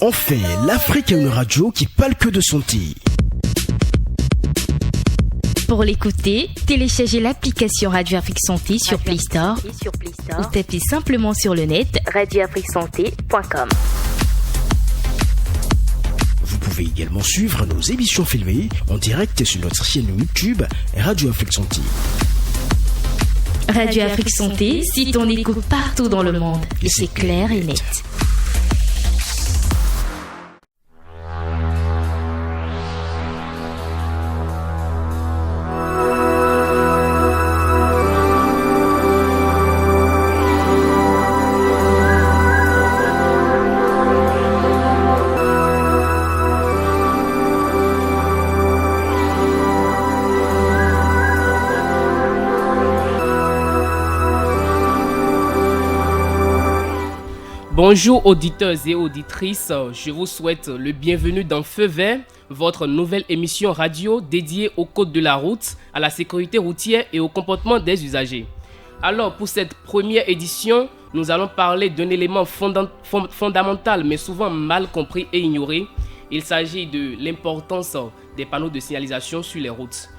Enfin, l'Afrique a une radio qui parle que de santé. Pour l'écouter, téléchargez l'application Radio Afrique Santé sur Play Store ou tapez simplement sur le net radioafriquesanté.com. Vous pouvez également suivre nos émissions filmées en direct sur notre chaîne YouTube Radio Afrique Santé. Radio Afrique Santé, c'est ton écoute partout dans le monde. Et c'est clair et net. Bonjour auditeurs et auditrices, je vous souhaite le bienvenu dans Feu Vert, votre nouvelle émission radio dédiée au code de la route, à la sécurité routière et au comportement des usagers. Alors pour cette première édition, nous allons parler d'un élément fondamental mais souvent mal compris et ignoré. Il s'agit de l'importance des panneaux de signalisation sur les routes.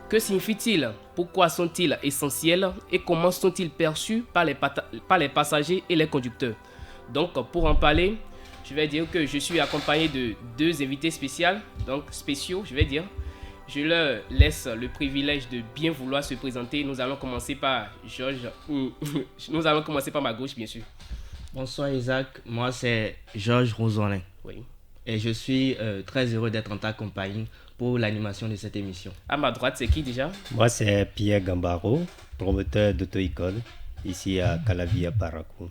Que signifient-ils? Pourquoi sont-ils essentiels? Et comment sont-ils perçus par les passagers et les conducteurs? Donc pour en parler, je vais dire que je suis accompagné de deux invités spéciaux, je vais dire. Je leur laisse le privilège de bien vouloir se présenter. Nous allons commencer par Georges. Nous allons commencer par ma gauche, bien sûr. Bonsoir Isaac, moi c'est Georges Rosolin. Oui. Et je suis très heureux d'être en ta compagnie pour l'animation de cette émission. À ma droite, c'est qui déjà? Moi c'est Pierre Gambaro, promoteur d'auto-école ici à Calavia Parakou.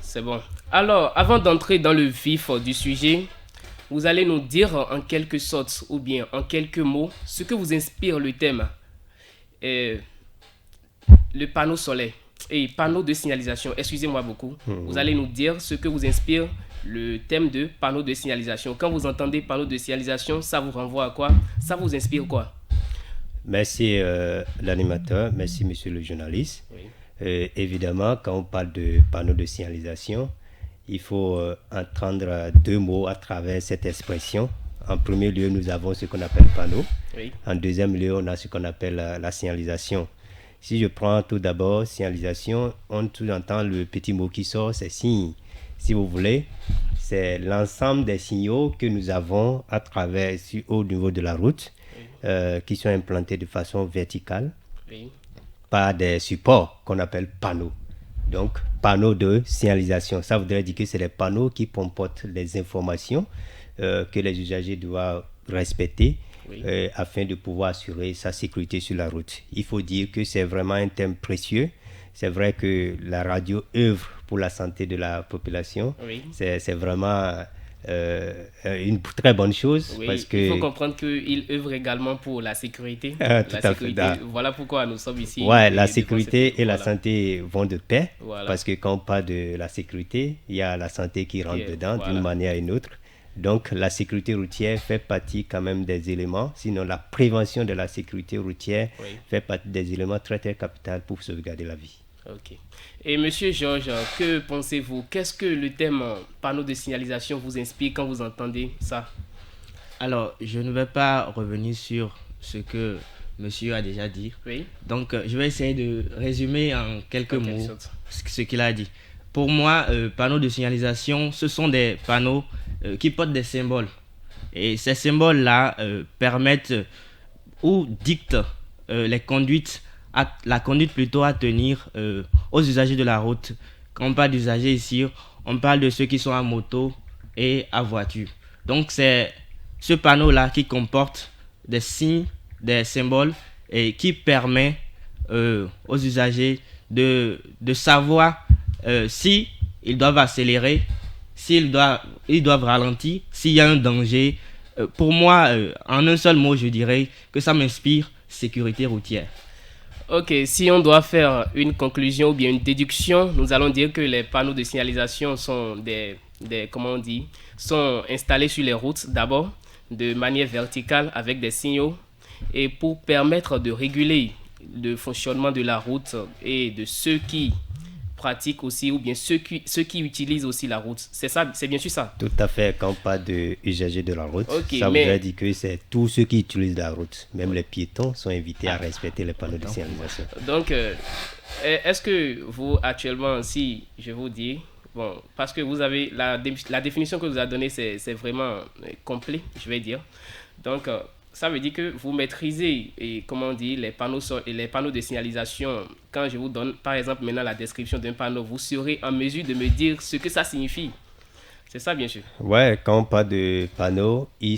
C'est bon. Alors, avant d'entrer dans le vif du sujet, vous allez nous dire en quelque sorte ou bien en quelques mots ce que vous inspire le thème. Le panneau solaire et panneau de signalisation. Excusez-moi beaucoup. Vous allez nous dire ce que vous inspire le thème de panneau de signalisation. Quand vous entendez panneau de signalisation, ça vous renvoie à quoi? Ça vous inspire quoi? Merci l'animateur, merci monsieur le journaliste. Oui. Évidemment, quand on parle de panneau de signalisation, il faut entendre deux mots à travers cette expression. En premier lieu, nous avons ce qu'on appelle panneau. Oui. En deuxième lieu, on a ce qu'on appelle la signalisation. Si je prends tout d'abord signalisation, on entend le petit mot qui sort, c'est signe. Si vous voulez, c'est l'ensemble des signaux que nous avons à travers, au niveau de la route, qui sont implantés de façon verticale. Oui. Par des supports qu'on appelle panneaux. Donc, panneaux de signalisation. Ça voudrait dire que c'est des panneaux qui comportent les informations que les usagers doivent respecter afin de pouvoir assurer sa sécurité sur la route. Il faut dire que c'est vraiment un thème précieux. C'est vrai que la radio œuvre pour la santé de la population. Oui. C'est vraiment une très bonne chose. Oui, parce que... il faut comprendre qu'il œuvre également pour la sécurité. Voilà pourquoi nous sommes ici. Ouais, la sécurité et la santé vont de pair. Voilà. Parce que quand on parle de la sécurité, il y a la santé qui rentre dedans d'une manière ou une autre. Donc la sécurité routière fait partie quand même des éléments. Sinon, la prévention de la sécurité routière fait partie des éléments très très capitaux pour sauvegarder la vie. Ok. Et monsieur Georges, que pensez-vous? Qu'est-ce que le thème panneau de signalisation vous inspire quand vous entendez ça? Alors, je ne vais pas revenir sur ce que monsieur a déjà dit. Oui. Donc, je vais essayer de résumer en quelques mots ce qu'il a dit. Pour moi, panneaux de signalisation, ce sont des panneaux qui portent des symboles. Et ces symboles-là permettent ou dictent la conduite plutôt à tenir aux usagers de la route. Quand on parle d'usagers ici, on parle de ceux qui sont à moto et à voiture. Donc c'est ce panneau-là qui comporte des signes, des symboles et qui permet aux usagers de savoir si ils doivent accélérer, ils doivent ralentir, s'il y a un danger. Pour moi, en un seul mot, je dirais que ça m'inspire sécurité routière. Ok, si on doit faire une conclusion ou bien une déduction, nous allons dire que les panneaux de signalisation sont sont installés sur les routes d'abord de manière verticale avec des signaux et pour permettre de réguler le fonctionnement de la route et de ceux qui pratiquent aussi, ou bien ceux qui utilisent aussi la route. C'est ça, c'est bien sûr ça. Tout à fait, quand on parle d'usagers de la route, Ok, ça voudrait dire que c'est tous ceux qui utilisent la route. Même les piétons sont invités à respecter les panneaux de signalisation. Donc, est-ce que vous, actuellement, si je vous dis, bon, parce que vous avez la définition que vous avez donnée, c'est vraiment complet, je vais dire. Donc, ça veut dire que vous maîtrisez, et comment on dit, les panneaux de signalisation. Quand je vous donne, par exemple, maintenant la description d'un panneau, vous serez en mesure de me dire ce que ça signifie. C'est ça, bien sûr. Ouais, quand on parle de panneaux, il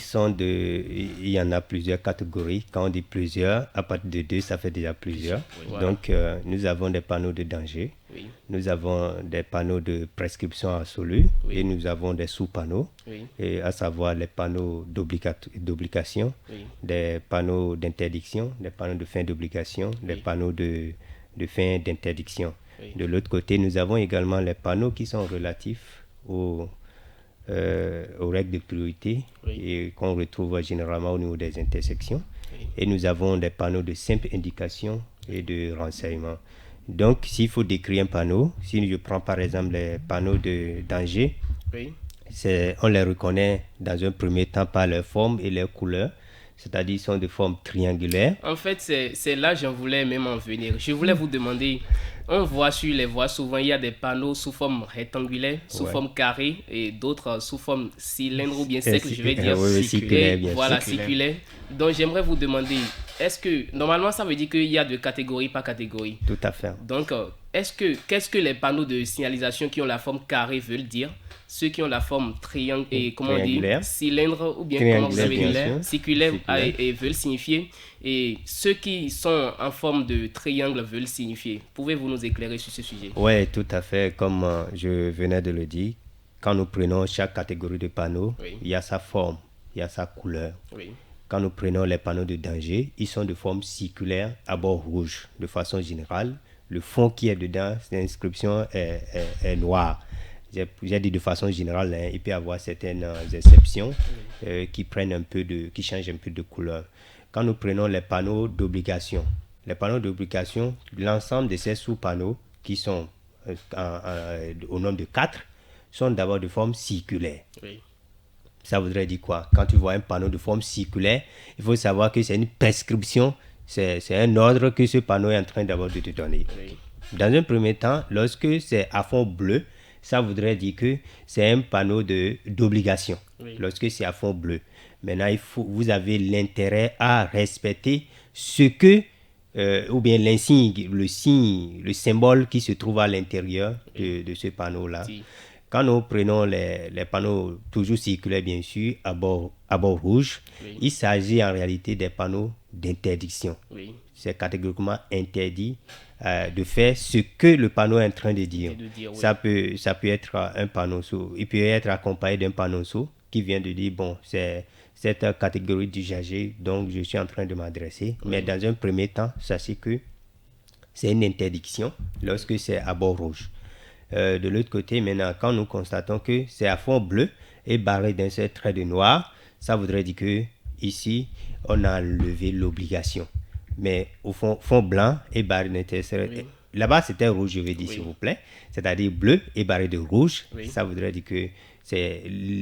y en a plusieurs catégories. Quand on dit plusieurs, à partir de 2, ça fait déjà plusieurs. Oui, voilà. Donc, nous avons des panneaux de danger, oui. Nous avons des panneaux de prescription absolue, oui. Et nous avons des sous-panneaux, oui. Et à savoir les panneaux d'obligation, oui. Des panneaux d'interdiction, des panneaux de fin d'obligation, oui. Des panneaux de fin d'interdiction. Oui. De l'autre côté, nous avons également les panneaux qui sont relatifs aux règles de priorité, oui. Et qu'on retrouve généralement au niveau des intersections. Oui. Et nous avons des panneaux de simple indication et de renseignement. Donc, s'il faut décrire un panneau, si je prends par exemple les panneaux de danger, oui. On les reconnaît dans un premier temps par leur forme et leur couleur, c'est-à-dire ils sont de forme triangulaire. En fait, c'est là que j'en voulais même en venir. Je voulais vous demander, on voit sur les voies, souvent il y a des panneaux sous forme rectangulaire, sous forme carré, et d'autres sous forme cylindre ou bien cercle, je vais dire. Oui, circulaire, bien voilà, circulaire. Donc j'aimerais vous demander, est-ce que, normalement ça veut dire qu'il y a de catégorie par catégorie. Tout à fait. Donc, qu'est-ce que les panneaux de signalisation qui ont la forme carré veulent dire? Ceux qui ont la forme triangle et comment on dit, cylindre ou bien comment vous avez dit, circulaire et veulent signifier, et ceux qui sont en forme de triangle veulent signifier. Pouvez-vous nous éclairer sur ce sujet? Oui, tout à fait. Comme je venais de le dire, quand nous prenons chaque catégorie de panneaux, oui. Il y a sa forme, il y a sa couleur. Oui. Quand nous prenons les panneaux de danger, ils sont de forme circulaire à bord rouge. De façon générale, le fond qui est dedans, l'inscription est noire. J'ai dit de façon générale, hein, il peut y avoir certaines exceptions qui changent un peu de couleur. Quand nous prenons les panneaux d'obligation, l'ensemble de ces sous-panneaux qui sont au nombre de 4 sont d'abord de forme circulaire. Oui. Ça voudrait dire quoi? Quand tu vois un panneau de forme circulaire, il faut savoir que c'est une prescription, c'est un ordre que ce panneau est en train d'abord de te donner. Oui. Dans un premier temps, lorsque c'est à fond bleu, ça voudrait dire que c'est un panneau d'obligation. Oui. Lorsque c'est à fond bleu. Maintenant, vous avez l'intérêt à respecter ce que, ou bien l'insigne, le symbole qui se trouve à l'intérieur de ce panneau-là. Si. Quand nous prenons les panneaux toujours circulaires, bien sûr, à bord rouge, oui. Il s'agit en réalité des panneaux d'interdiction. Oui. C'est catégoriquement interdit de faire ce que le panneau est en train de dire. Oui. Ça peut être un panneau il peut être accompagné d'un panneau qui vient de dire, bon, c'est cette catégorie d'usagers dont je suis en train de m'adresser. Oui. Mais dans un premier temps, sachez que c'est une interdiction lorsque c'est à bord rouge. De l'autre côté, maintenant, quand nous constatons que c'est à fond bleu et barré d'un seul trait de noir, ça voudrait dire que ici, on a levé l'obligation. Mais au fond blanc et barré d'un trait. Oui. Là-bas, c'était rouge, je vais dire, oui. S'il vous plaît. C'est-à-dire bleu et barré de rouge. Oui. Ça voudrait dire que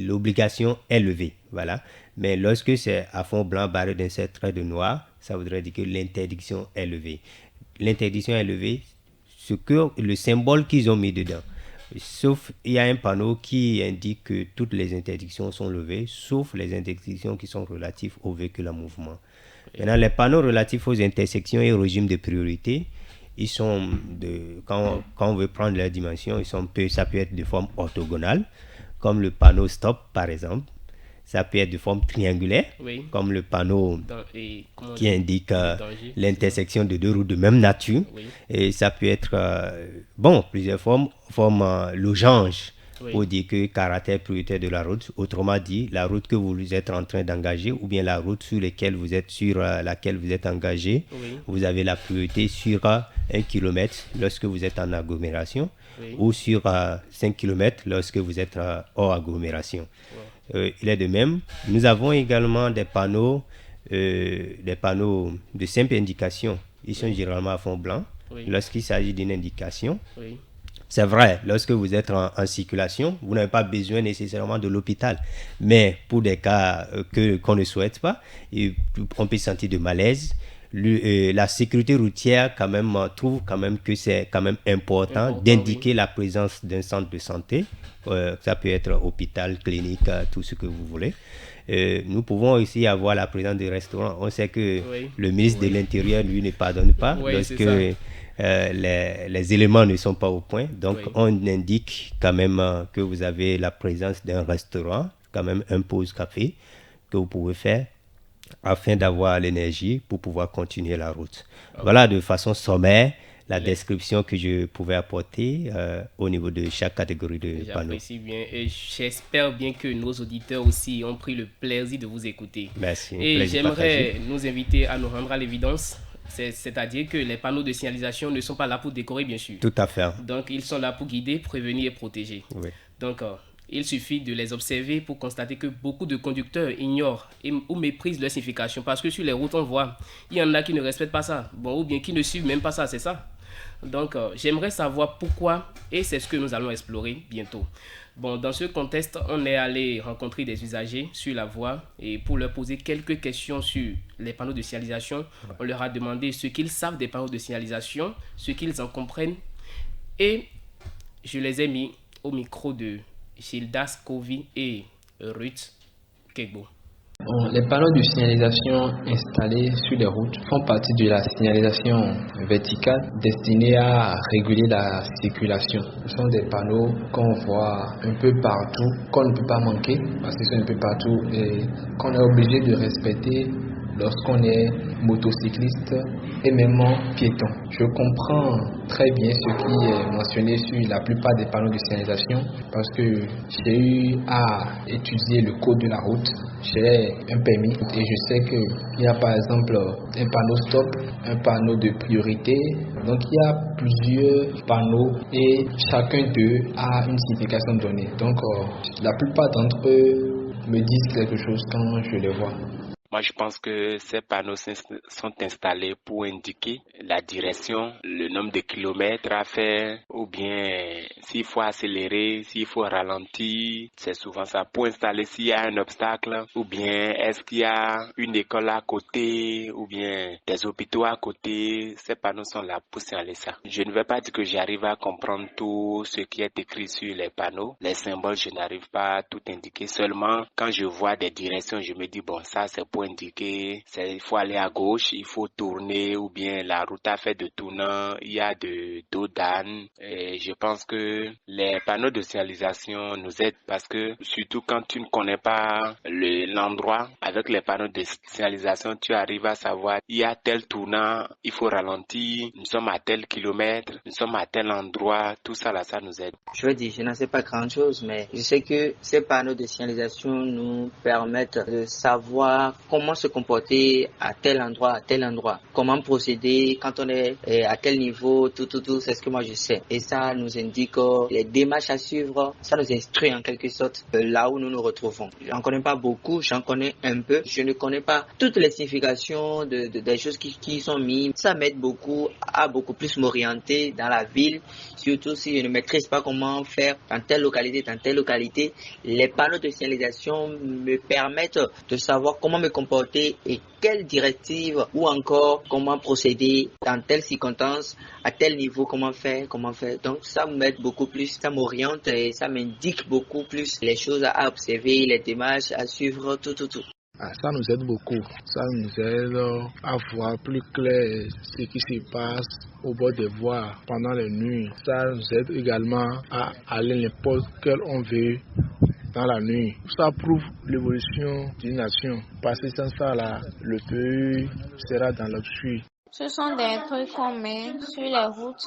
l'obligation est levée. Voilà. Mais lorsque c'est à fond blanc barré d'un seul trait de noir, ça voudrait dire que l'interdiction est levée. L'interdiction est levée. Ce que le symbole qu'ils ont mis dedans. Sauf, il y a un panneau qui indique que toutes les interdictions sont levées, sauf les interdictions qui sont relatives aux véhicules en mouvement. Maintenant, les panneaux relatifs aux intersections et au régime de priorité, ils sont quand on veut prendre leur dimension, ça peut être de forme orthogonale, comme le panneau stop par exemple. Ça peut être de forme triangulaire, oui. Comme le panneau qui indique l'intersection de deux routes de même nature. Oui. Et ça peut être, plusieurs formes. Forme losange, oui. Pour dire que caractère prioritaire de la route. Autrement dit, la route que vous êtes en train d'engager ou bien la route sur laquelle vous êtes engagé, oui. Vous avez la priorité sur 1 km lorsque vous êtes en agglomération, oui. Ou sur 5 km lorsque vous êtes hors agglomération. Ouais. Il est de même. Nous avons également des panneaux de simple indication. Ils sont généralement à fond blanc. Oui. Lorsqu'il s'agit d'une indication, oui. C'est vrai, lorsque vous êtes en circulation, vous n'avez pas besoin nécessairement de l'hôpital. Mais pour des cas qu'on ne souhaite pas, on peut sentir de malaise. La sécurité routière quand même trouve quand même que c'est quand même important d'indiquer la présence d'un centre de santé. Ça peut être hôpital, clinique, tout ce que vous voulez. Nous pouvons aussi avoir la présence des restaurants. On sait que le ministre de l'Intérieur, lui, ne pardonne pas lorsque les éléments ne sont pas au point. Donc, on indique quand même que vous avez la présence d'un restaurant, quand même un pause café que vous pouvez faire afin d'avoir l'énergie pour pouvoir continuer la route. Voilà de façon sommaire la description que je pouvais apporter au niveau de chaque catégorie de panneaux. J'apprécie bien et j'espère bien que nos auditeurs aussi ont pris le plaisir de vous écouter. Merci. Et j'aimerais nous inviter à nous rendre à l'évidence, c'est-à-dire que les panneaux de signalisation ne sont pas là pour décorer, bien sûr. Tout à fait. Donc, ils sont là pour guider, prévenir et protéger. Oui. Donc, il suffit de les observer pour constater que beaucoup de conducteurs ignorent ou méprisent leur signification. Parce que sur les routes, on voit, il y en a qui ne respectent pas ça. Ou bien qui ne suivent même pas ça, c'est ça. Donc, j'aimerais savoir pourquoi, et c'est ce que nous allons explorer bientôt. Dans ce contexte, on est allé rencontrer des usagers sur la voie et pour leur poser quelques questions sur les panneaux de signalisation, on leur a demandé ce qu'ils savent des panneaux de signalisation, ce qu'ils en comprennent, et je les ai mis au micro de Gildas Kovi et Ruth Kegbo. Les panneaux de signalisation installés sur les routes font partie de la signalisation verticale destinée à réguler la circulation. Ce sont des panneaux qu'on voit un peu partout, qu'on ne peut pas manquer parce qu'ils sont un peu partout et qu'on est obligé de respecter lorsqu'on est motocycliste et même piéton. Je comprends très bien ce qui est mentionné sur la plupart des panneaux de signalisation parce que j'ai eu à étudier le code de la route. J'ai un permis et je sais qu'il y a par exemple un panneau stop, un panneau de priorité. Donc il y a plusieurs panneaux et chacun d'eux a une signification donnée. Donc la plupart d'entre eux me disent quelque chose quand je les vois. Moi, je pense que ces panneaux sont installés pour indiquer la direction, le nombre de kilomètres à faire, ou bien s'il faut accélérer, s'il faut ralentir. C'est souvent ça. Pour installer s'il y a un obstacle, ou bien est-ce qu'il y a une école à côté, ou bien des hôpitaux à côté. Ces panneaux sont là pour signaler ça. Je ne vais pas dire que j'arrive à comprendre tout ce qui est écrit sur les panneaux. Les symboles, je n'arrive pas à tout indiquer. Seulement, quand je vois des directions, je me dis, bon, ça c'est pour indiquer, il faut aller à gauche, il faut tourner, ou bien la route a fait de tournant, il y a de dos d'âne. Et je pense que les panneaux de signalisation nous aident parce que surtout quand tu ne connais pas l'endroit, avec les panneaux de signalisation, tu arrives à savoir, il y a tel tournant, il faut ralentir, nous sommes à tel kilomètre, nous sommes à tel endroit, tout ça là, ça nous aide. Je veux dire, je n'en sais pas grand chose, mais je sais que ces panneaux de signalisation nous permettent de savoir comment se comporter à tel endroit, comment procéder quand on est à tel niveau, tout, c'est ce que moi je sais. Et ça nous indique les démarches à suivre, ça nous instruit en quelque sorte là où nous nous retrouvons. J'en connais pas beaucoup, j'en connais un peu. Je ne connais pas toutes les significations des choses qui sont mises. Ça m'aide beaucoup à beaucoup plus m'orienter dans la ville, surtout si je ne maîtrise pas comment faire dans telle localité. Les panneaux de signalisation me permettent de savoir comment me comporter et quelles directives ou encore comment procéder dans telle circonstance, à tel niveau, comment faire. Donc ça m'aide beaucoup plus, ça m'oriente et ça m'indique beaucoup plus les choses à observer, les démarches à suivre, tout. Ça nous aide beaucoup, ça nous aide à voir plus clair ce qui se passe au bord des voies pendant les nuits. Ça nous aide également à aller n'importe quel on veut dans la nuit. Ça prouve l'évolution d'une nation. Parce que sans ça, là, le pays sera dans l'obscur. Ce sont des trucs qu'on met sur les routes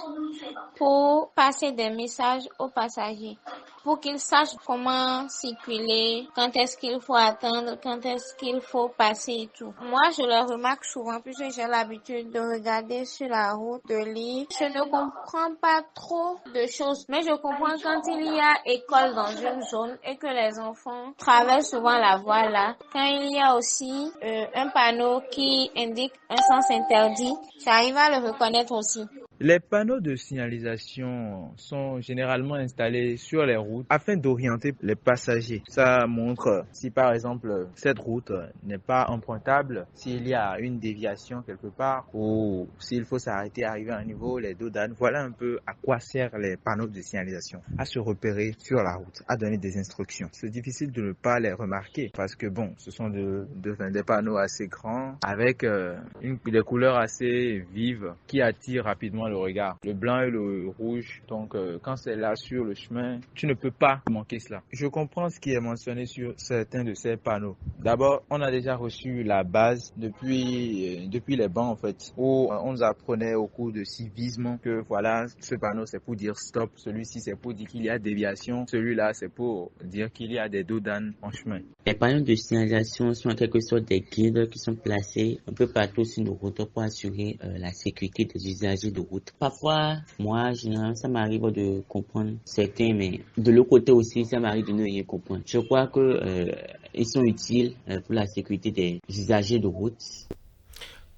pour passer des messages aux passagers, pour qu'ils sachent comment circuler, quand est-ce qu'il faut attendre, quand est-ce qu'il faut passer et tout. Moi, je le remarque souvent puisque j'ai l'habitude de regarder sur la route, de lire. Je ne comprends pas trop de choses, mais je comprends quand il y a école dans une zone et que les enfants traversent souvent la voie là. Quand il y a aussi un panneau qui indique un sens interdit, j'arrive à le reconnaître aussi. Les panneaux de signalisation sont généralement installés sur les routes afin d'orienter les passagers. Ça montre si par exemple cette route n'est pas empruntable, s'il y a une déviation quelque part ou s'il faut s'arrêter, arriver à un niveau, les dos d'âne. Voilà un peu à quoi servent les panneaux de signalisation. À se repérer sur la route, à donner des instructions. C'est difficile de ne pas les remarquer parce que bon, ce sont des panneaux assez grands avec des couleurs assez vives qui attirent rapidement le regard. Le blanc et le rouge. Donc quand c'est là sur le chemin, tu ne peux pas manquer cela. Je comprends ce qui est mentionné sur certains de ces panneaux. D'abord, on a déjà reçu la base depuis les bancs en fait, où on nous apprenait au cours de civisme que voilà, ce panneau c'est pour dire stop, celui-ci c'est pour dire qu'il y a déviation, celui-là c'est pour dire qu'il y a des dos d'âne en chemin. Les panneaux de signalisation sont en quelque sorte des guides qui sont placés un peu partout sur nos routes pour assurer la sécurité des usagers de route. Parfois, moi, généralement, ça m'arrive de comprendre certains, mais de l'autre côté aussi, ça m'arrive de ne rien comprendre. Je crois que ils sont utiles pour la sécurité des usagers de route.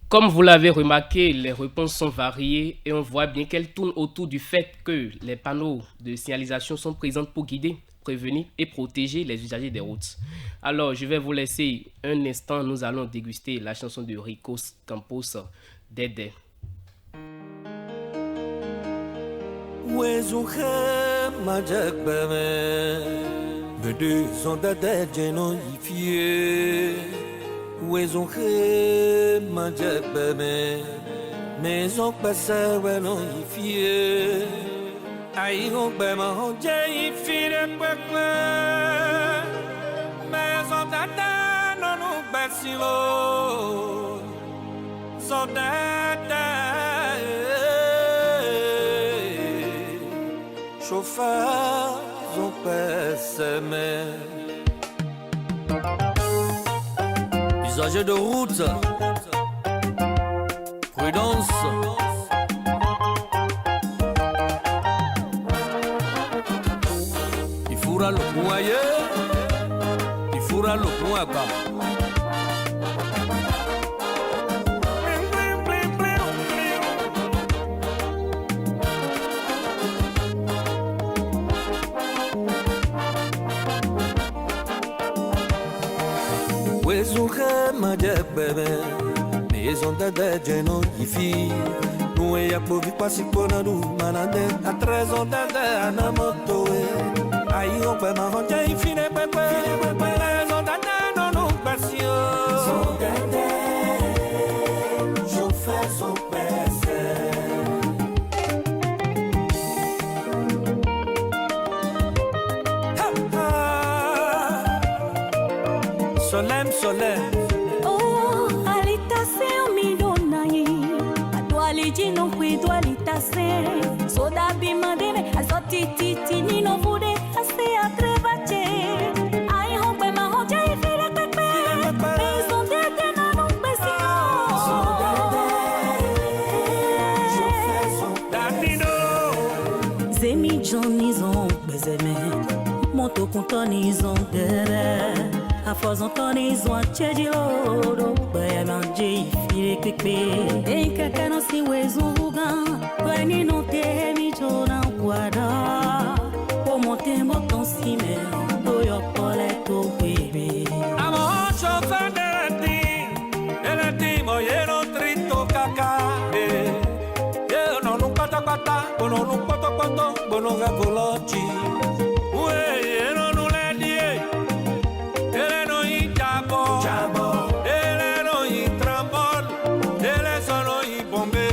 Comme vous l'avez remarqué, les réponses sont variées et on voit bien qu'elles tournent autour du fait que les panneaux de signalisation sont présents pour guider, prévenir et protéger les usagers des routes. Alors, je vais vous laisser un instant, nous allons déguster la chanson de Ricos Campos, Dédé. Wezon he majabeme maison passé weno ifie ai on bema honje ifire pekwe maison dada non basilo so dada chauffeur on passé usagers de route, prudence. Il faudra le noyer, il faudra le noyer bas. Bebe, maison de geno ifi, nous y a povi passer pour nous, manade à 13 ans d'âge à moto. Aïe, on peut m'arranger, ifi ne peut pas, maison d'âge, non, non, passion. Son d'âge, je fais son PC. Solem, solem. No cuido alitasse soda bimandene azoti titi ni no bude ase atrevache ai rompe ma roja e vira pepe maison de na non besio soda je fais son danino zemi jonizon bezeme moto contonizon dere a foz antonizon che di loro baya manje fire pepe en kaka no si wezo Pani no te mi chona guada o monte moton si me do yo coleto baby amo chofer de ti moyero trito caca yo no no pata pata bono no poto poto bono ga colochi we no no le die ele no i jabo ele no i trambol ele sono i bombe.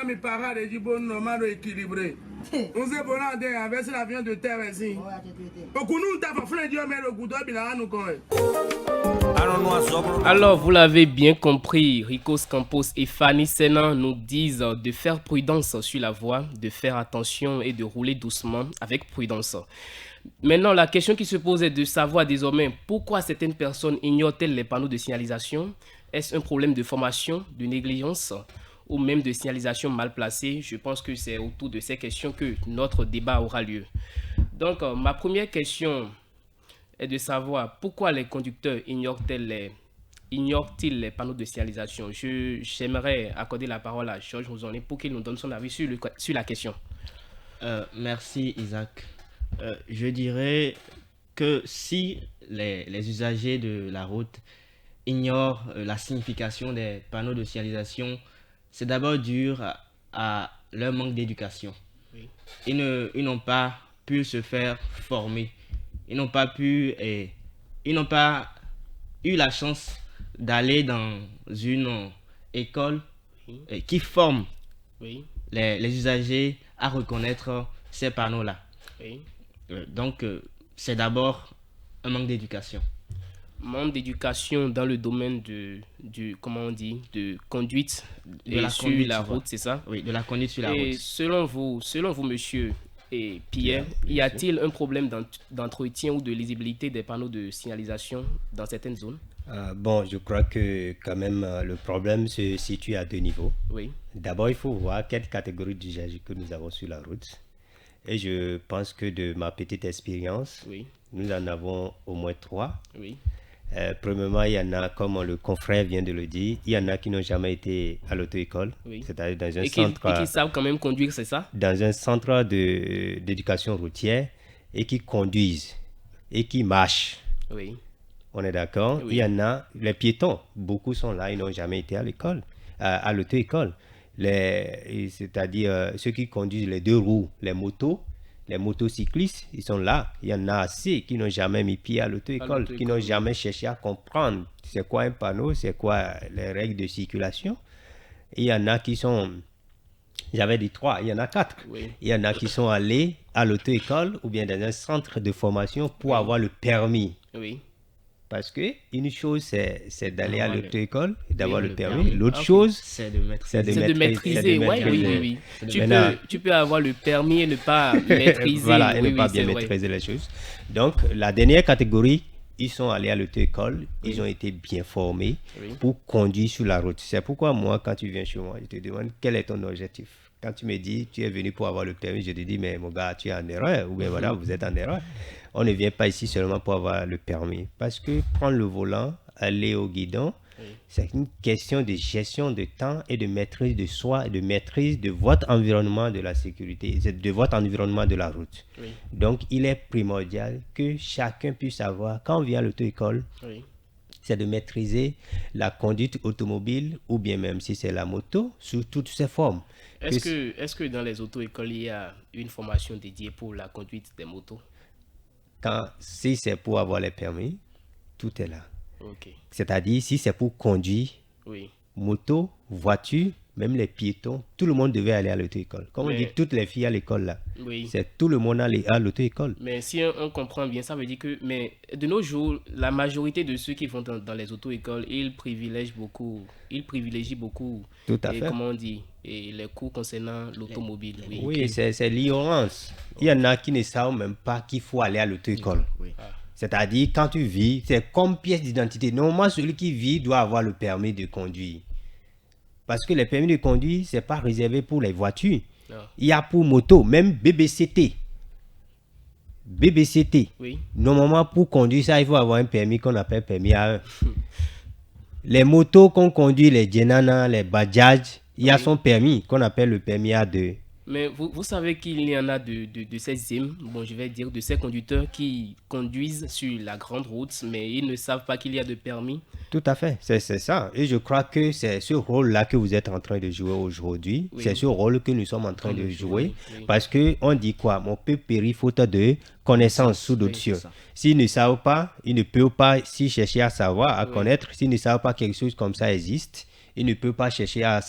Mes parents les dit bon normal équilibré. On s'est bon avec la viande de terre ici. Alors vous l'avez bien compris, Ricos Campos et Fanny Senan nous disent de faire prudence sur la voie, de faire attention et de rouler doucement avec prudence. Maintenant, la question qui se pose est de savoir désormais pourquoi certaines personnes ignorent-elles les panneaux de signalisation. Est-ce un problème de formation, de négligence ou même de signalisation mal placée? Je pense que c'est autour de ces questions que notre débat aura lieu. Donc, ma première question est de savoir pourquoi les conducteurs ignorent-ils les panneaux de signalisation. J'aimerais accorder la parole à Georges Mouzoni pour qu'il nous donne son avis sur la question. Merci Isaac. Je dirais que si les usagers de la route ignorent la signification des panneaux de signalisation, c'est d'abord dû à leur manque d'éducation. Oui. Ils n'ont pas pu se faire former. Ils n'ont pas eu la chance d'aller dans une école qui forme les usagers à reconnaître ces panneaux-là. Oui. Donc, c'est d'abord un manque d'éducation. Manque d'éducation dans le domaine de conduite sur la route, c'est ça? Oui, de la conduite sur la route. Et selon vous, monsieur et Pierre, y a-t-il un problème d'entretien ou de lisibilité des panneaux de signalisation dans certaines zones? Bon, je crois que quand même le problème se situe à deux niveaux. Oui. D'abord, il faut voir quelle catégorie d'usagers que nous avons sur la route. Et je pense que de ma petite expérience, nous en avons au moins 3. Oui. Premièrement, il y en a, comme le confrère vient de le dire, il y en a qui n'ont jamais été à l'auto-école, c'est-à-dire dans un centre... Et qui savent quand même conduire, c'est ça? Dans un centre d'éducation routière et qui conduisent et qui marchent. Oui. On est d'accord? Il y en a, les piétons, beaucoup sont là, ils n'ont jamais été à l'école, à l'auto-école. C'est-à-dire ceux qui conduisent les 2 roues, les motocyclistes, ils sont là. Il y en a assez qui n'ont jamais mis pied à l'auto-école, qui n'ont jamais cherché à comprendre c'est quoi un panneau, c'est quoi les règles de circulation. Et il y en a qui sont, j'avais dit 3, il y en a 4. Oui. Il y en a qui sont allés à l'auto-école ou bien dans un centre de formation pour avoir le permis. Oui. Parce que une chose, c'est d'aller à l'auto-école, d'avoir le permis. L'autre chose, c'est de maîtriser. Oui. Tu peux avoir le permis et ne pas maîtriser. Voilà, et ne pas bien maîtriser les choses. Donc, la dernière catégorie, ils sont allés à l'auto-école, ils ont été bien formés pour conduire sur la route. C'est pourquoi moi, quand tu viens chez moi, je te demande quel est ton objectif. Quand tu me dis, tu es venu pour avoir le permis, je te dis, mais mon gars, tu es en erreur. Ou bien voilà, vous êtes en erreur. On ne vient pas ici seulement pour avoir le permis. Parce que prendre le volant, aller au guidon, c'est une question de gestion de temps et de maîtrise de soi et de maîtrise de votre environnement de la sécurité, de votre environnement de la route. Oui. Donc, il est primordial que chacun puisse savoir, quand on vient à l'auto-école, c'est de maîtriser la conduite automobile ou bien même si c'est la moto, sous toutes ses formes. Est-ce que dans les auto-écoles, il y a une formation dédiée pour la conduite des motos? Si c'est pour avoir les permis, tout est là. Okay. C'est-à-dire, si c'est pour conduire, moto, voiture, même les piétons, tout le monde devait aller à l'auto-école. Comme on dit, toutes les filles à l'école là. C'est tout le monde à l'auto-école. Mais si on comprend bien, ça veut dire que de nos jours, la majorité de ceux qui vont dans les auto-écoles, ils privilégient beaucoup. Tout à fait. Comment on dit, et les cours concernant l'automobile. Oui, c'est l'ignorance. Il y en a qui ne savent même pas qu'il faut aller à l'auto-école. C'est-à-dire, quand tu vis, c'est comme pièce d'identité. Normalement, celui qui vit doit avoir le permis de conduire. Parce que les permis de conduire, ce n'est pas réservé pour les voitures. Non. Il y a pour moto, même BBCT. Normalement, pour conduire ça, il faut avoir un permis qu'on appelle permis A1. Les motos qu'on conduit, les Djenana, les Bajaj, il y a son permis qu'on appelle le permis A2. Mais vous savez qu'il y en a de ces de ces conducteurs qui conduisent sur la grande route, mais ils ne savent pas qu'il y a de permis. Tout à fait, c'est ça. Et je crois que c'est ce rôle-là que vous êtes en train de jouer aujourd'hui. C'est ce rôle que nous sommes en train de jouer. Parce qu'on dit quoi? Mon peuple périt faute de connaissance sous d'autres cieux. S'ils ne savent pas, ils ne peuvent pas s'y chercher à savoir, à connaître. S'ils ne savent pas que quelque chose comme ça existe, il ne peut pas chercher à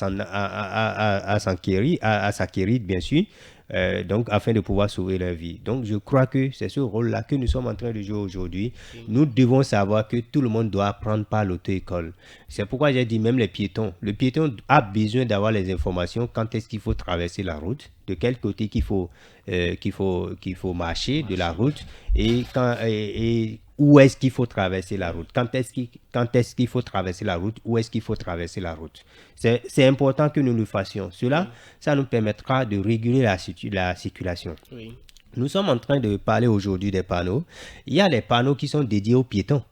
s'acquérir, bien sûr, donc afin de pouvoir sauver leur vie. Donc je crois que c'est ce rôle-là que nous sommes en train de jouer aujourd'hui. Nous devons savoir que tout le monde doit apprendre par l'auto-école. C'est pourquoi j'ai dit même les piétons. Le piéton a besoin d'avoir les informations quand est-ce qu'il faut traverser la route, de quel côté qu'il faut marcher de la route et où est-ce qu'il faut traverser la route, quand est-ce qu'il faut traverser la route, où est-ce qu'il faut traverser la route. C'est important que nous le fassions. Cela, ça nous permettra de réguler la circulation. Oui. Nous sommes en train de parler aujourd'hui des panneaux. Il y a des panneaux qui sont dédiés aux piétons.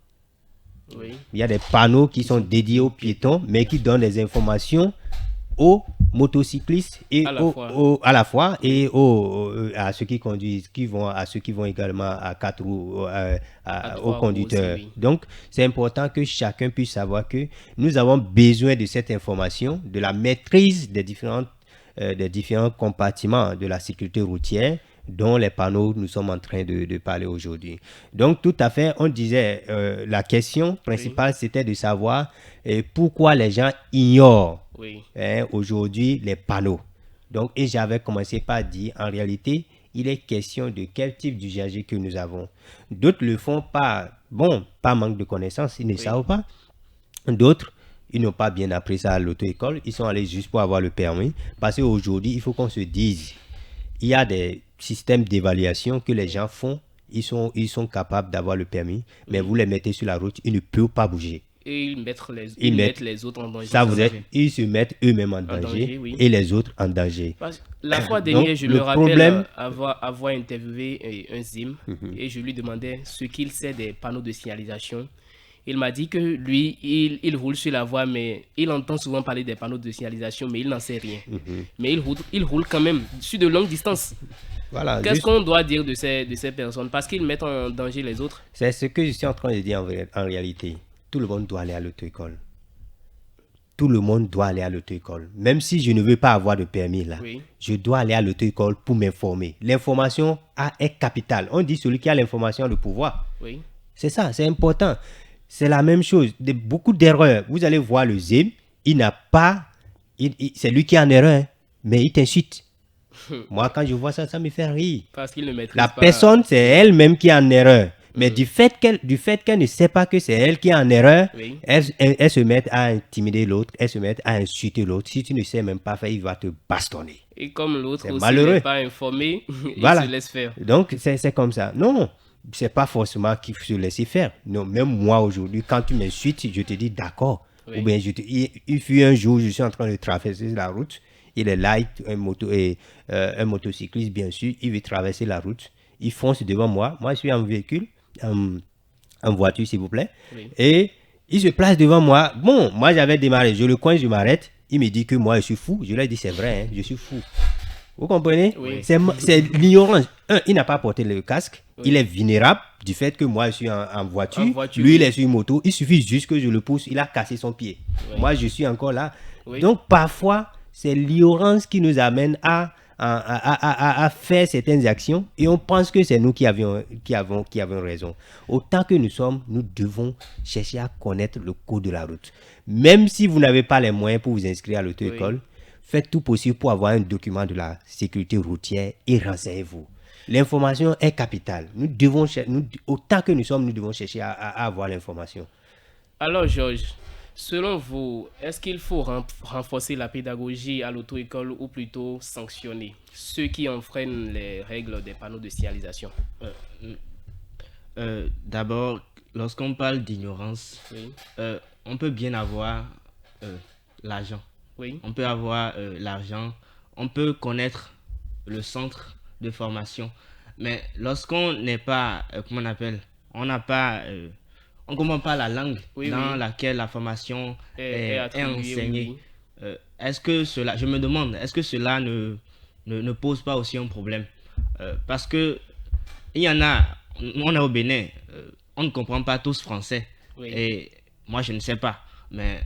Oui. Il y a des panneaux qui sont dédiés aux piétons, mais qui donnent des informations aux motocyclistes et à la fois et à ceux qui conduisent, à ceux qui vont également à 4 roues, aux conducteurs. Aussi, oui. Donc, c'est important que chacun puisse savoir que nous avons besoin de cette information, de la maîtrise des différents compartiments de la sécurité routière dont les panneaux nous sommes en train de parler aujourd'hui. Donc, tout à fait, on disait, la question principale, c'était de savoir pourquoi les gens ignorent aujourd'hui les panneaux. Donc, et j'avais commencé par dire, en réalité, il est question de quel type d'usager que nous avons. D'autres le font par manque de connaissances, ils ne savent pas. D'autres, ils n'ont pas bien appris ça à l'auto-école, ils sont allés juste pour avoir le permis. Parce qu'aujourd'hui, il faut qu'on se dise, il y a des systèmes d'évaluation que les gens font, ils sont capables d'avoir le permis, mais vous les mettez sur la route, ils ne peuvent pas bouger. Et ils mettent les autres en danger. Ils se mettent eux-mêmes en danger, oui. Et les autres en danger. La fois dernière, je me rappelle avoir interviewé un ZIM et je lui demandais ce qu'il sait des panneaux de signalisation. Il m'a dit que lui, il roule sur la voie, mais il entend souvent parler des panneaux de signalisation, mais il n'en sait rien. Mais il roule quand même sur de longues distances. Voilà, qu'est-ce qu'on doit dire de ces personnes? Parce qu'ils mettent en danger les autres. C'est ce que je suis en train de dire en réalité. Tout le monde doit aller à l'auto-école. Tout le monde doit aller à l'auto-école. Même si je ne veux pas avoir de permis là, je dois aller à l'auto-école pour m'informer. L'information est capitale. On dit celui qui a l'information a le pouvoir. Oui. C'est ça, c'est important. C'est la même chose. Beaucoup d'erreurs. Vous allez voir le ZIM, il n'a pas... c'est lui qui est en erreur, mais il t'insulte. Moi, quand je vois ça, ça me fait rire. Parce qu'il ne maîtrise pas. La personne, c'est elle-même qui est en erreur. Mais du fait qu'elle ne sait pas que c'est elle qui est en erreur, elle se met à intimider l'autre, elle se met à insulter l'autre. Si tu ne sais même pas faire, il va te bastonner. Et comme l'autre aussi n'est pas informé, il se laisse faire. Donc, c'est comme ça. Non, c'est pas forcément qu'il faut se laisser faire. Non, même moi aujourd'hui, quand tu m'insultes, je te dis d'accord. Ou bien il fut un jour, je suis en train de traverser la route. Il est là, un motocycliste bien sûr, il veut traverser la route. Il fonce devant moi. Moi, je suis en véhicule, en voiture s'il vous plaît. Et il se place devant moi. Bon, moi j'avais démarré, je le coince, je m'arrête. Il me dit que moi je suis fou. Je lui ai dit c'est vrai, hein, je suis fou. Vous comprenez? C'est l'ignorance. Il n'a pas porté le casque. Il est vulnérable du fait que moi je suis en voiture. Lui il est sur une moto. Il suffit juste que je le pousse. Il a cassé son pied. Moi je suis encore là. Donc parfois c'est l'ignorance qui nous amène à faire certaines actions et on pense que c'est nous qui avons raison. Autant que nous sommes, nous devons chercher à connaître le code de la route. Même si vous n'avez pas les moyens pour vous inscrire à l'auto-école, faites tout possible pour avoir un document de la sécurité routière et renseignez-vous. L'information est capitale. Autant que nous sommes, nous devons chercher à avoir l'information. Alors Georges, selon vous, est-ce qu'il faut renforcer la pédagogie à l'auto-école ou plutôt sanctionner ceux qui enfreignent les règles des panneaux de signalisation? D'abord, lorsqu'on parle d'ignorance, on peut bien avoir l'argent. On peut avoir l'argent, on peut connaître le centre de formation. Mais lorsqu'on n'est pas, on n'a pas... on ne comprend pas la langue dans laquelle la formation est enseignée. Est-ce que cela, je me demande, est-ce que cela ne pose pas aussi un problème? Parce que il y en a, on est au Bénin, on ne comprend pas tous français. Et moi, je ne sais pas. Mais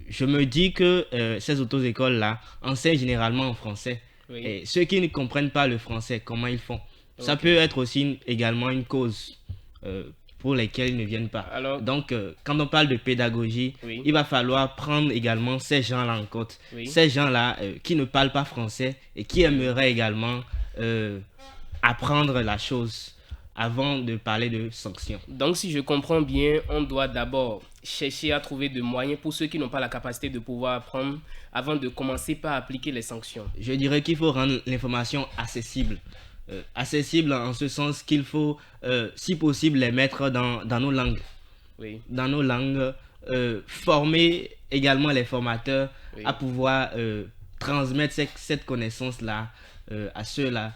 je me dis que ces auto-écoles-là enseignent généralement en français. Et ceux qui ne comprennent pas le français, comment ils font? Ça peut être aussi également une cause pour lesquels ils ne viennent pas. Alors, donc, quand on parle de pédagogie, il va falloir prendre également ces gens-là en compte. Ces gens-là qui ne parlent pas français et qui aimeraient également apprendre la chose avant de parler de sanctions. Donc, si je comprends bien, on doit d'abord chercher à trouver des moyens pour ceux qui n'ont pas la capacité de pouvoir apprendre avant de commencer par appliquer les sanctions. Je dirais qu'il faut rendre l'information accessible. Accessible en ce sens qu'il faut, si possible, les mettre dans nos langues. Oui. Dans nos langues, former également les formateurs à pouvoir transmettre cette connaissance-là à ceux-là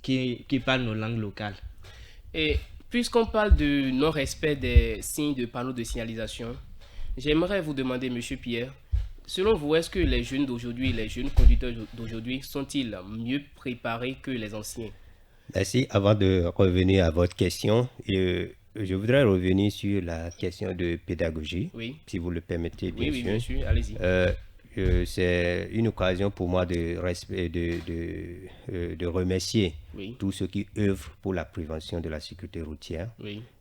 qui parlent nos langues locales. Et puisqu'on parle de non-respect des signes de panneaux de signalisation, j'aimerais vous demander, Monsieur Pierre, selon vous, est-ce que les jeunes d'aujourd'hui, les jeunes conducteurs d'aujourd'hui, sont-ils mieux préparés que les anciens? Merci. Avant de revenir à votre question, je voudrais revenir sur la question de pédagogie, si vous le permettez, bien sûr. Oui, bien sûr, allez-y. C'est une occasion pour moi de remercier tous ceux qui œuvrent pour la prévention de la sécurité routière.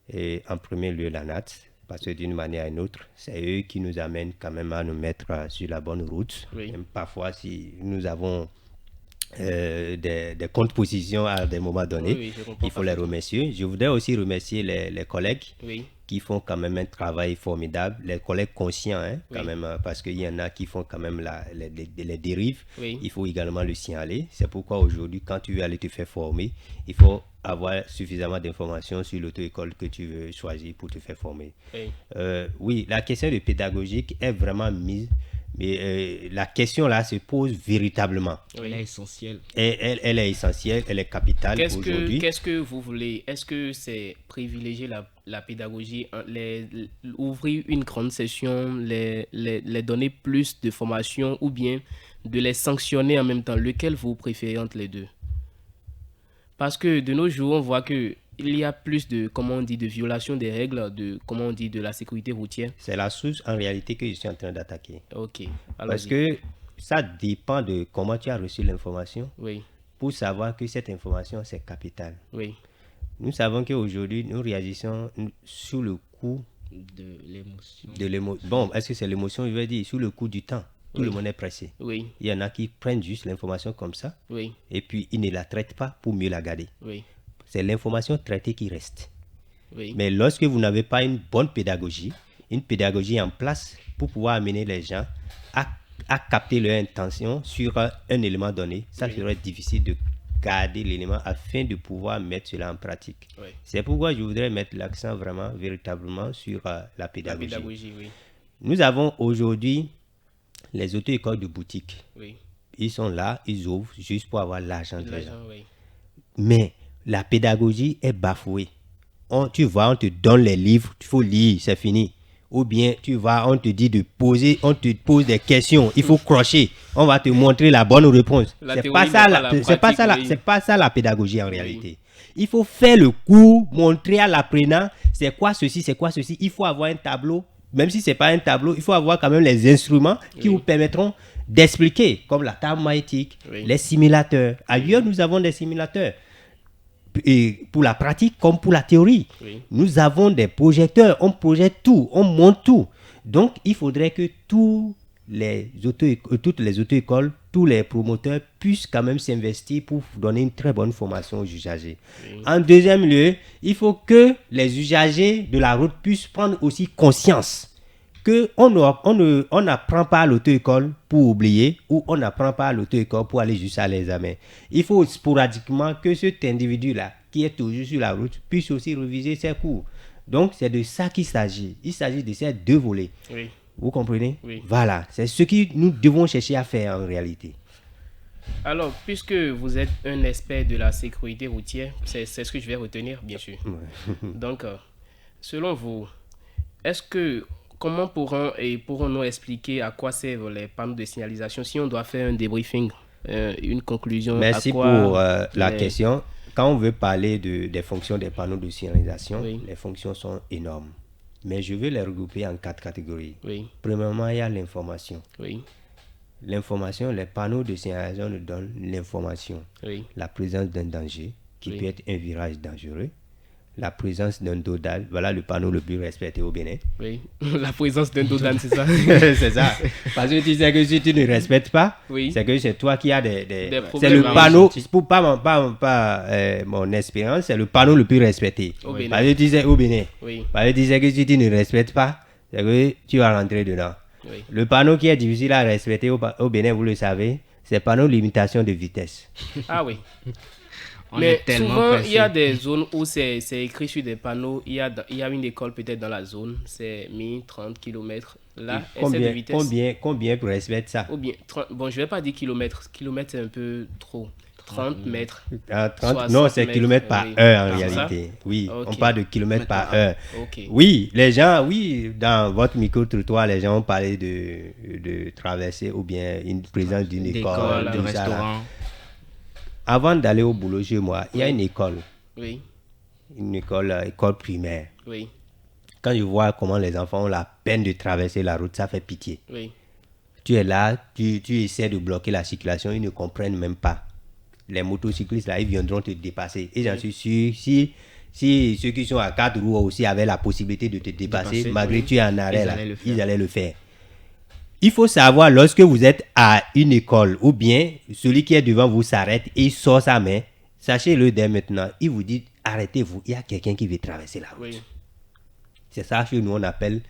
Et en premier lieu, la NAT, parce que d'une manière ou d'une autre, c'est eux qui nous amènent quand même à nous mettre sur la bonne route. Même parfois, si nous avons des contre-positions à des moments donnés, il faut les remercier. Je voudrais aussi remercier les collègues qui font quand même un travail formidable, les collègues conscients quand même, parce qu'il y en a qui font quand même les dérives. Il faut également le signaler. C'est pourquoi aujourd'hui, quand tu veux aller te faire former, il faut avoir suffisamment d'informations sur l'auto-école que tu veux choisir pour te faire former. Oui, la question de pédagogique est vraiment mise. Mais la question là se pose véritablement. Elle est essentielle. Elle est essentielle, elle est capitale aujourd'hui. Qu'est-ce que vous voulez? Est-ce que c'est privilégier la pédagogie, ouvrir une grande session, les donner plus de formation ou bien de les sanctionner en même temps? Lequel vous préférez entre les deux? Parce que de nos jours, on voit que il y a plus de, comment on dit, de violation des règles, comment on dit, de la sécurité routière. C'est la source en réalité que je suis en train d'attaquer. Ok. Parce que ça dépend de comment tu as reçu l'information. Pour savoir que cette information, c'est capital. Nous savons qu'aujourd'hui, nous réagissons sous le coup de l'émotion. Bon, est-ce que c'est l'émotion? Je veux dire, sous le coup du temps. Tout le monde est pressé. Il y en a qui prennent juste l'information comme ça. Et puis, ils ne la traitent pas pour mieux la garder. C'est l'information traitée qui reste. Mais lorsque vous n'avez pas une bonne pédagogie, une pédagogie en place pour pouvoir amener les gens à capter leur intention sur un élément donné, ça serait difficile de garder l'élément afin de pouvoir mettre cela en pratique. C'est pourquoi je voudrais mettre l'accent vraiment, véritablement sur la pédagogie. Nous avons aujourd'hui les auto-écoles de boutique. Ils sont là, ils ouvrent juste pour avoir l'argent de l'argent. Mais la pédagogie est bafouée. Tu vois, on te donne les livres, il faut lire, c'est fini. Ou bien, tu vois, on te dit de poser, on te pose des questions, il faut crocher. On va te montrer la bonne réponse. C'est pas ça la pédagogie en réalité. Il faut faire le cours, montrer à l'apprenant c'est quoi ceci, c'est quoi ceci. Il faut avoir un tableau. Même si ce n'est pas un tableau, il faut avoir quand même les instruments qui vous permettront d'expliquer, comme la table magnétique, les simulateurs. Ailleurs, nous avons des simulateurs. Et pour la pratique comme pour la théorie. Nous avons des projecteurs, on projette tout, on monte tout. Donc, il faudrait que toutes les auto-écoles, tous les promoteurs puissent quand même s'investir pour donner une très bonne formation aux usagers. En deuxième lieu, il faut que les usagers de la route puissent prendre aussi conscience qu'on n'apprend pas à l'auto-école pour oublier ou on n'apprend pas à l'auto-école pour aller juste à l'examen. Il faut sporadiquement que cet individu-là qui est toujours sur la route puisse aussi réviser ses cours. Donc, c'est de ça qu'il s'agit. Il s'agit de ces deux volets. Vous comprenez? Voilà, c'est ce que nous devons chercher à faire en réalité. Alors, puisque vous êtes un expert de la sécurité routière, c'est ce que je vais retenir, bien sûr. Donc, selon vous, comment pourrons-nous expliquer à quoi servent les panneaux de signalisation si on doit faire un débriefing, une conclusion? Merci pour la question. Quand on veut parler des fonctions des panneaux de signalisation, les fonctions sont énormes. Mais je vais les regrouper en 4 catégories. Premièrement, il y a l'information. L'information, les panneaux de signalisation nous donnent l'information. La présence d'un danger, qui peut être un virage dangereux, la présence d'un dodane, voilà le panneau le plus respecté au Bénin. Oui, la présence d'un dodane, c'est ça. C'est ça. Parce que tu sais que si tu ne respectes pas, c'est que c'est toi qui as des c'est le panneau, pour pas mon expérience, c'est le panneau le plus respecté. Parce que tu sais au Bénin. Parce que tu sais que si tu ne respectes pas, c'est que tu vas rentrer dedans. Le panneau qui est difficile à respecter au Bénin, vous le savez, c'est le panneau limitation de vitesse. Ah oui. Mais souvent, il y a des zones où c'est écrit sur des panneaux, il y a une école peut-être dans la zone, c'est 1030 km. Là, excès de vitesse. Combien pour respecter ça? Ou bien, bon, je ne vais pas dire kilomètres. Kilomètres, c'est un peu trop. 30 mètres. 30, non, c'est kilomètres par heure en réalité. Oui, on parle de kilomètres par heure. Oui, les gens, dans votre micro-trottoir, les gens ont parlé de traverser ou bien une présence d'une école, de restaurant. Avant d'aller au boulot chez moi, il y a une école. Oui. Une école primaire. Oui. Quand je vois comment les enfants ont la peine de traverser la route, ça fait pitié. Oui. Tu es là, tu essaies de bloquer la circulation, ils ne comprennent même pas. Les motocyclistes, là, ils viendront te dépasser. Et j'en suis sûr, si ceux qui sont à 4 roues aussi avaient la possibilité de te dépasser, malgré que tu es en arrêt, ils allaient le faire. Il faut savoir, lorsque vous êtes à une école, ou bien celui qui est devant vous s'arrête et il sort sa main, sachez-le dès maintenant, il vous dit, arrêtez-vous, il y a quelqu'un qui veut traverser la route. Oui. C'est ça que nous on appelle,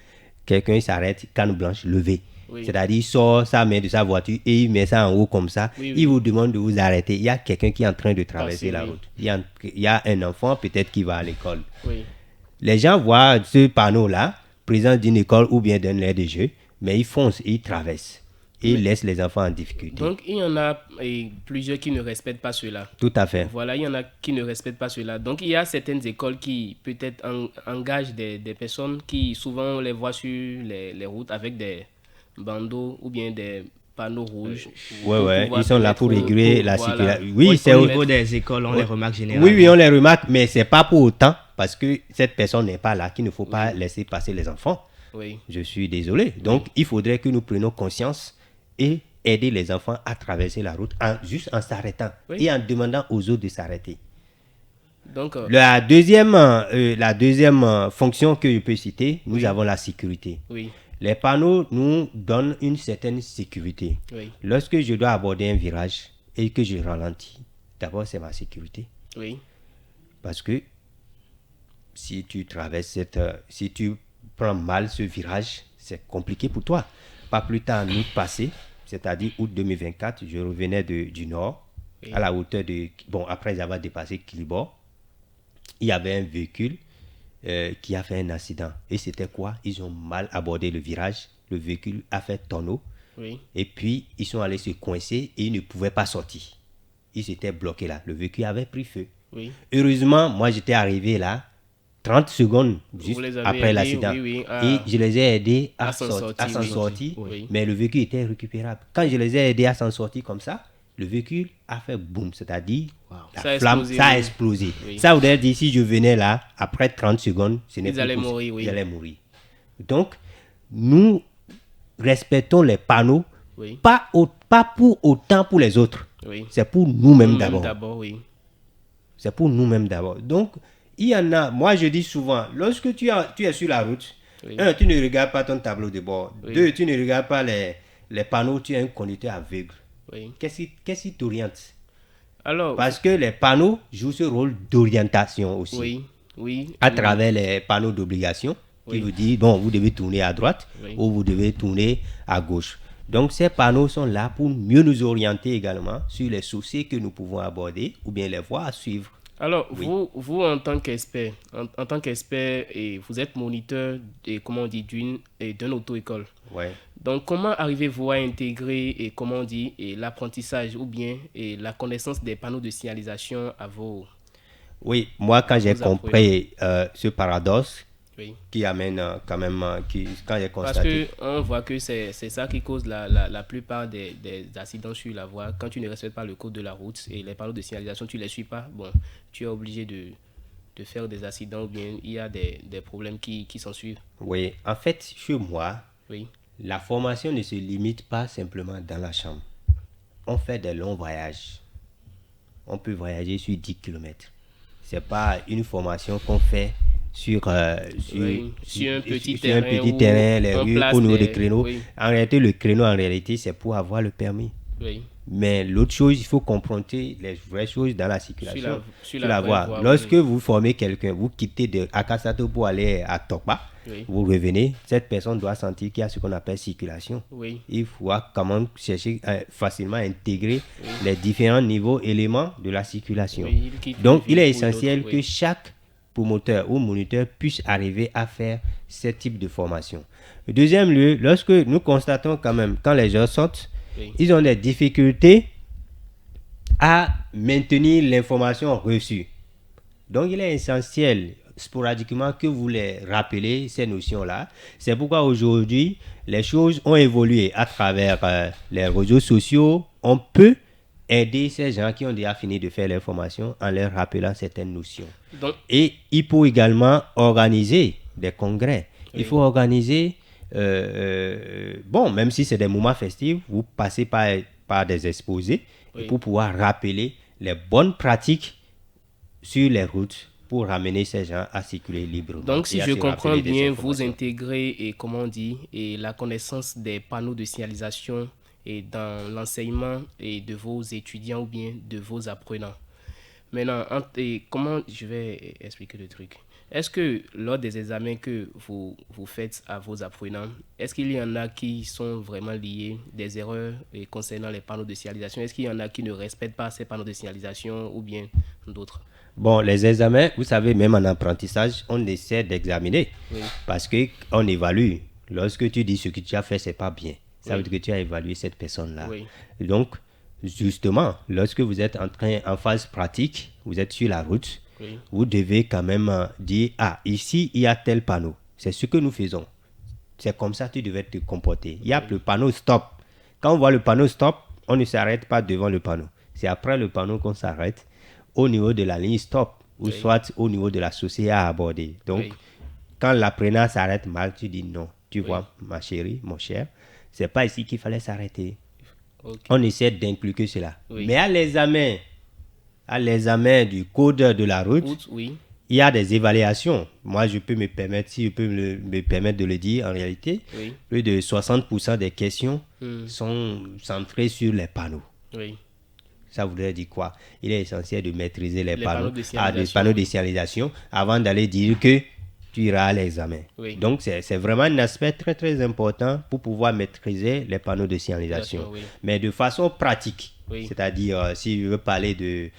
quelqu'un s'arrête, canne blanche levée. Oui. C'est-à-dire, il sort sa main de sa voiture et il met ça en haut comme ça. Oui, oui. Il vous demande de vous arrêter. Il y a quelqu'un qui est en train de traverser la route. Il y a un enfant peut-être qui va à l'école. Oui. Les gens voient ce panneau-là, présence d'une école ou bien d'un aire de jeu, mais ils foncent, ils traversent. Et ils laissent les enfants en difficulté. Donc, il y en a plusieurs qui ne respectent pas cela. Tout à fait. Voilà, il y en a qui ne respectent pas cela. Donc, il y a certaines écoles qui peut-être engagent des personnes qui souvent on les voit sur les routes avec des bandeaux ou bien des panneaux rouges. Ils sont là pour réguler la circulation. Oui, c'est au niveau des écoles, on les remarque généralement. Oui, on les remarque, mais c'est pas pour autant parce que cette personne n'est pas là qu'il ne faut pas laisser passer les enfants. Oui. Je suis désolé. Donc, il faudrait que nous prenions conscience et aider les enfants à traverser la route juste en s'arrêtant et en demandant aux autres de s'arrêter. Donc, la deuxième fonction que je peux citer, nous avons la sécurité. Oui. Les panneaux nous donnent une certaine sécurité. Oui. Lorsque je dois aborder un virage et que je ralentis, d'abord c'est ma sécurité. Oui. Parce que si tu traverses si tu prends mal ce virage, c'est compliqué pour toi. Pas plus tard, en août passé, c'est-à-dire août 2024, je revenais du nord, à la hauteur de... Bon, après avoir dépassé Kilibor, il y avait un véhicule qui a fait un accident. Et c'était quoi? Ils ont mal abordé le virage. Le véhicule a fait tonneau. Oui. Et puis, ils sont allés se coincer et ils ne pouvaient pas sortir. Ils s'étaient bloqués là. Le véhicule avait pris feu. Oui. Heureusement, moi, j'étais arrivé là 30 secondes juste après l'accident. Et je les ai aidés à s'en sortir. Oui. Mais le véhicule était récupérable. Quand je les ai aidés à s'en sortir comme ça, le véhicule a fait boum, c'est-à-dire la flamme, ça a explosé. Oui. Ça voudrait dire si je venais là, après 30 secondes, ils allaient mourir. Donc, nous respectons les panneaux, pas pour autant pour les autres. Oui. C'est pour nous-mêmes d'abord. C'est pour nous-mêmes d'abord. Donc, il y en a, moi je dis souvent, lorsque tu es sur la route, un, tu ne regardes pas ton tableau de bord. Deux, tu ne regardes pas les panneaux, tu es un conducteur aveugle. Oui. Qu'est-ce qui t'oriente? Alors, parce que les panneaux jouent ce rôle d'orientation aussi. À travers les panneaux d'obligation qui vous disent, bon, vous devez tourner à droite ou vous devez tourner à gauche. Donc, ces panneaux sont là pour mieux nous orienter également sur les soucis que nous pouvons aborder ou bien les voies à suivre. Alors, vous en tant qu'expert, et vous êtes moniteur d'une auto-école. Ouais. Donc, comment arrivez-vous à intégrer l'apprentissage ou bien la connaissance des panneaux de signalisation à vos... Oui, moi, quand j'ai compris ce paradoxe qui amène quand même... quand j'ai constaté... Parce qu'on voit que c'est ça qui cause la plupart des accidents sur la voie. Quand tu ne respectes pas le code de la route et les panneaux de signalisation, tu ne les suis pas, bon, tu es obligé de faire des accidents ou bien il y a des problèmes qui s'en suivent. Oui, en fait, chez moi, la formation ne se limite pas simplement dans la chambre. On fait des longs voyages. On peut voyager sur 10 km. C'est pas une formation qu'on fait sur un petit terrain, les rues, au niveau des créneaux. Oui. En réalité, le créneau, c'est pour avoir le permis. Oui. Mais l'autre chose, il faut comprendre les vraies choses dans la circulation. Sur la voie. Lorsque vous formez quelqu'un, vous quittez de Akasato pour aller à Tokpa, vous revenez, cette personne doit sentir qu'il y a ce qu'on appelle circulation. Oui. Il faut voir comment chercher facilement à intégrer les différents niveaux, éléments de la circulation. Oui, donc, il est essentiel que chaque promoteur ou moniteur puisse arriver à faire ce type de formation. Le deuxième lieu, lorsque nous constatons quand même, quand les gens sortent, ils ont des difficultés à maintenir l'information reçue. Donc, il est essentiel sporadiquement que vous les rappelez ces notions-là. C'est pourquoi aujourd'hui, les choses ont évolué à travers les réseaux sociaux. On peut aider ces gens qui ont déjà fini de faire les formations en leur rappelant certaines notions. Donc, et il faut également organiser des congrès. Il faut organiser... même si c'est des moments festifs, vous passez par des exposés pour pouvoir rappeler les bonnes pratiques sur les routes pour ramener ces gens à circuler librement. Donc, si je comprends bien, vous intégrez, et comment on dit, et la connaissance des panneaux de signalisation et dans l'enseignement et de vos étudiants ou bien de vos apprenants. Maintenant, comment je vais expliquer le truc? Est-ce que lors des examens que vous faites à vos apprenants, est-ce qu'il y en a qui sont vraiment liés des erreurs concernant les panneaux de signalisation? Est-ce qu'il y en a qui ne respectent pas ces panneaux de signalisation ou bien d'autres? Bon, les examens, vous savez, même en apprentissage, on essaie d'examiner parce qu'on évalue. Lorsque tu dis ce que tu as fait, c'est pas bien. Ça veut dire que tu as évalué cette personne-là. Donc, justement, lorsque vous êtes en phase pratique, vous êtes sur la route, vous devez quand même dire, ici, il y a tel panneau. C'est ce que nous faisons. C'est comme ça que tu devais te comporter. Il y a le panneau stop. Quand on voit le panneau stop, on ne s'arrête pas devant le panneau. C'est après le panneau qu'on s'arrête au niveau de la ligne stop ou soit au niveau de la chaussée à aborder. Donc, quand l'apprenant s'arrête mal, tu dis non. Tu vois, ma chérie, mon cher, c'est pas ici qu'il fallait s'arrêter. On essaie d'inculquer cela. Mais à l'examen du code de la route, il y a des évaluations. Moi, je peux me permettre, si je peux me permettre de le dire, en réalité, plus de 60% des questions sont centrées sur les panneaux. Ça voudrait dire quoi? Il est essentiel de maîtriser les panneaux de signalisation avant d'aller dire que tu iras à l'examen. Donc, c'est vraiment un aspect très, très important pour pouvoir maîtriser les panneaux de signalisation. Mais de façon pratique, c'est-à-dire, si je veux parler de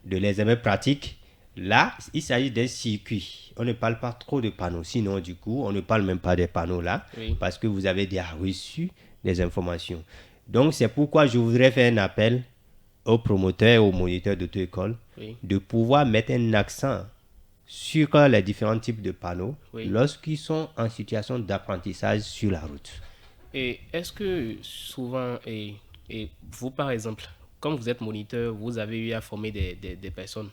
l'examen pratique, là, il s'agit d'un circuit. On ne parle pas trop de panneaux. Sinon, du coup, on ne parle même pas des panneaux là, parce que vous avez déjà reçu des informations. Donc, c'est pourquoi je voudrais faire un appel aux promoteurs et aux moniteurs d'auto-école de pouvoir mettre un accent sur les différents types de panneaux lorsqu'ils sont en situation d'apprentissage sur la route. Et est-ce que souvent, et vous par exemple, comme vous êtes moniteur, vous avez eu à former des personnes,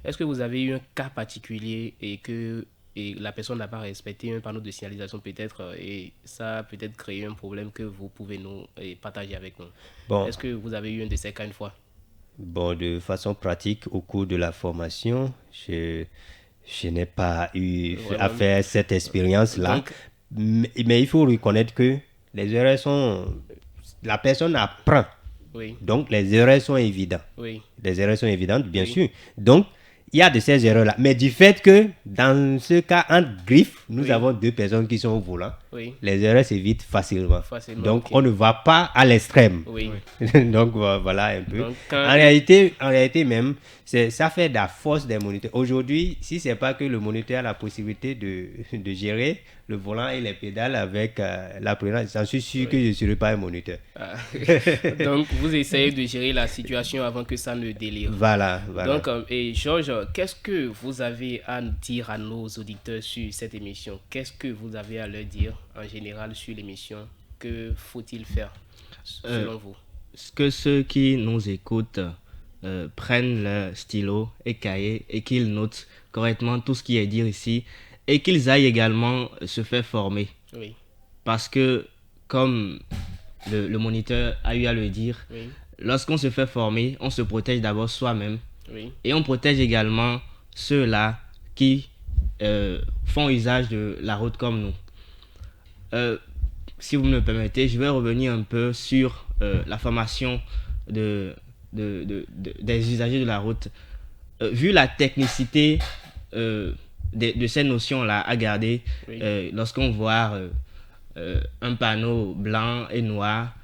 est-ce que vous avez eu un cas particulier et que la personne n'a pas respecté un panneau de signalisation peut-être et ça a peut-être créé un problème que vous pouvez nous partager avec nous? Est-ce que vous avez eu un de ces cas une fois? Bon, de façon pratique, au cours de la formation, je n'ai pas eu à faire cette expérience-là. Donc, mais il faut reconnaître que les erreurs sont... La personne apprend. Donc, les erreurs sont évidentes. Les erreurs sont évidentes, bien sûr. Donc, il y a de ces erreurs-là. Mais du fait que, dans ce cas, entre griffes, nous avons deux personnes qui sont au volant, les erreurs s'évitent facilement. Donc, on ne va pas à l'extrême. Donc, voilà un peu. Donc, en réalité même, ça fait de la force des moniteurs. Aujourd'hui, si ce n'est pas que le moniteur a la possibilité de gérer le volant et les pédales avec l'apprenant, j'en suis sûr que je ne serai pas un moniteur. Donc, vous essayez de gérer la situation avant que ça ne délire. Voilà. Donc, Georges, qu'est-ce que vous avez à dire à nos auditeurs sur cette émission? Qu'est-ce que vous avez à leur dire en général sur l'émission? Que faut-il faire selon vous? Que ceux qui nous écoutent prennent leur stylo et cahier et qu'ils notent correctement tout ce qui est dit ici et qu'ils aillent également se faire former. Parce que, comme le moniteur a eu à le dire, lorsqu'on se fait former, on se protège d'abord soi-même Oui. Et on protège également ceux-là qui font usage de la route comme nous. Si vous me le permettez, je vais revenir un peu sur la formation des usagers de la route. Vu la technicité de ces notions-là à garder, lorsqu'on voit un panneau blanc et noir,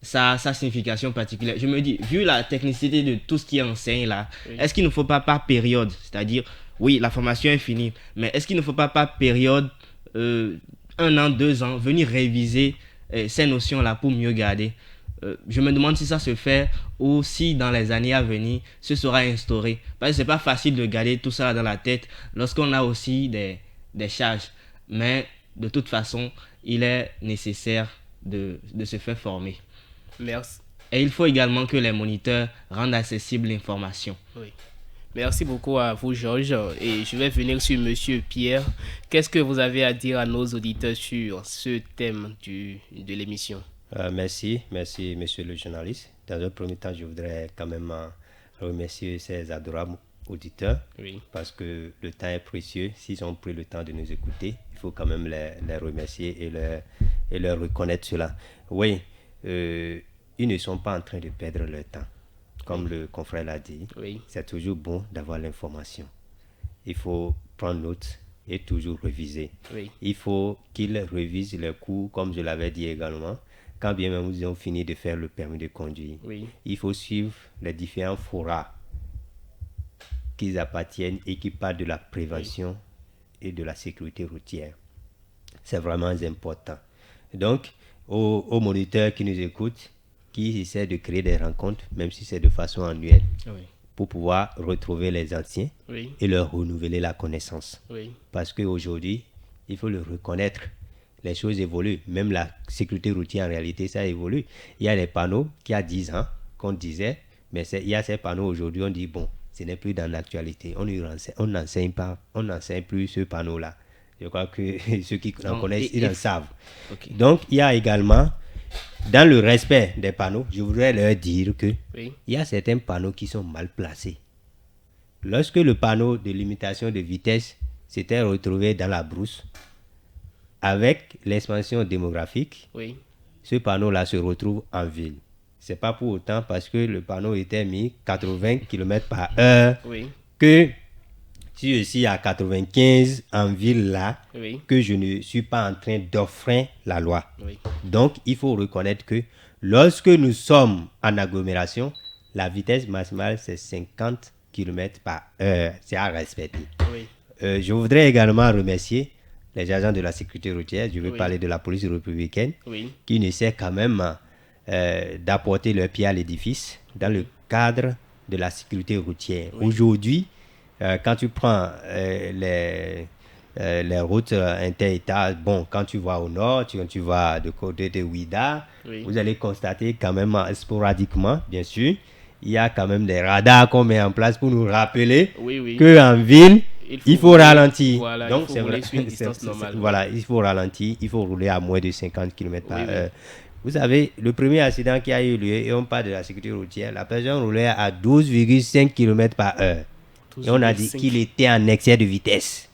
sa signification particulière. Je me dis, vu la technicité de tout ce qui enseigne là, est-ce qu'il ne faut pas par période, c'est-à-dire, oui, la formation est finie, mais est-ce qu'il ne faut pas par période, 1 an, 2 ans, venir réviser ces notions-là pour mieux garder? Je me demande si ça se fait ou si dans les années à venir, ce sera instauré. Parce que c'est pas facile de garder tout ça dans la tête lorsqu'on a aussi des charges. Mais de toute façon, il est nécessaire de se faire former. Merci. Et il faut également que les moniteurs rendent accessible l'information. Oui. Merci beaucoup à vous, Georges. Et je vais venir sur Monsieur Pierre. Qu'est-ce que vous avez à dire à nos auditeurs sur ce thème de l'émission? Merci, monsieur le journaliste. Dans un premier temps, je voudrais quand même remercier ces adorables auditeurs, parce que le temps est précieux. S'ils ont pris le temps de nous écouter, il faut quand même les remercier et leur reconnaître cela. Oui, ils ne sont pas en train de perdre leur temps. Comme le confrère l'a dit, c'est toujours bon d'avoir l'information. Il faut prendre note et toujours réviser. Il faut qu'ils révisent les cours, comme je l'avais dit également. Quand bien même nous avons fini de faire le permis de conduire, il faut suivre les différents forats qui appartiennent et qui parlent de la prévention et de la sécurité routière. C'est vraiment important. Donc, aux moniteurs qui nous écoutent, qui essaient de créer des rencontres, même si c'est de façon annuelle, pour pouvoir retrouver les anciens et leur renouveler la connaissance. Parce qu'aujourd'hui, il faut le reconnaître, les choses évoluent. Même la sécurité routière, en réalité, ça évolue. Il y a des panneaux qui, il y a 10 ans, qu'on disait, mais il y a ces panneaux aujourd'hui, on dit, bon, ce n'est plus dans l'actualité. On n'enseigne plus ce panneau-là. Je crois que ceux qui en connaissent, ils en savent. Donc, il y a également, dans le respect des panneaux, je voudrais leur dire que il y a certains panneaux qui sont mal placés. Lorsque le panneau de limitation de vitesse s'était retrouvé dans la brousse, avec l'expansion démographique, ce panneau-là se retrouve en ville. C'est pas pour autant parce que le panneau était mis 80 km/h que si je suis à 95 en ville là, que je ne suis pas en train d'offrir la loi. Donc, il faut reconnaître que lorsque nous sommes en agglomération, la vitesse maximale, c'est 50 km/h. C'est à respecter. Je voudrais également remercier les agents de la sécurité routière. Je veux parler de la police républicaine qui essaie quand même d'apporter leur pied à l'édifice dans le cadre de la sécurité routière. Aujourd'hui, quand tu prends les routes inter-États, bon, quand tu vas au nord, tu vas de côté de Ouida, vous allez constater quand même sporadiquement, bien sûr, il y a quand même des radars qu'on met en place pour nous rappeler qu'en ville, il faut ralentir. Voilà, donc, il faut rouler sur une distance normale. Voilà, il faut ralentir, il faut rouler à moins de 50 km/h. Vous savez, le premier accident qui a eu lieu, et on parle de la sécurité routière, la personne roulait à 12,5 km/h. Et on a dit qu'il était en excès de vitesse.